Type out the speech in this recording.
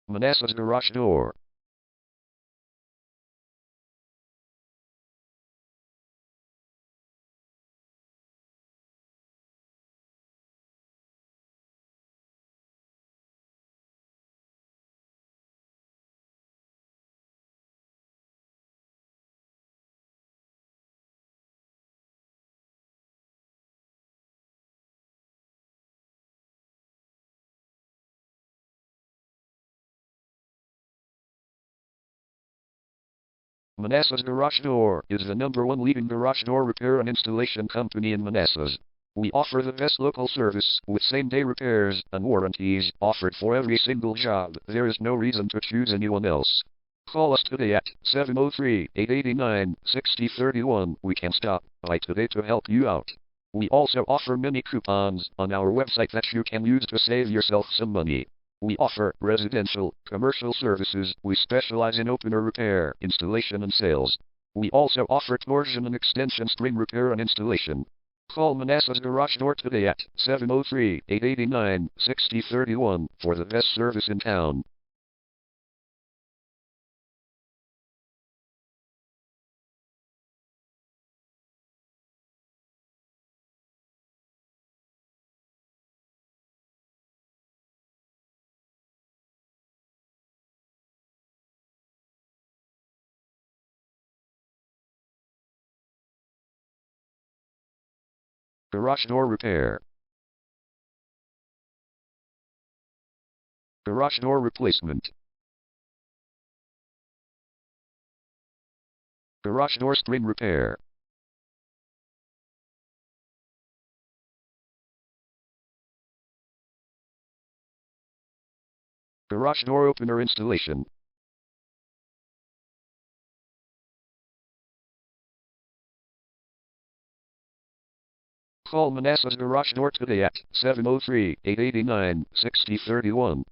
Manassas garage door. Manassas Garage Door is the #1 leading garage door repair and installation company in Manassas. We offer the best local service with same-day repairs and warranties offered for every single job. There is no reason to choose anyone else. Call us today at 703-889-6031. We can stop by today to help you out. We also offer many coupons on our website that you can use to save yourself some money. We offer residential, commercial services. We specialize in opener repair, installation and sales. We also offer torsion and extension string repair and installation. Call Manassas Garage Door today at 703-889-6031 for the best service in town. Garage door repair. Garage door replacement. Garage door string repair. Garage door opener installation. Call Manassas Garage Door today at 703-889-6031.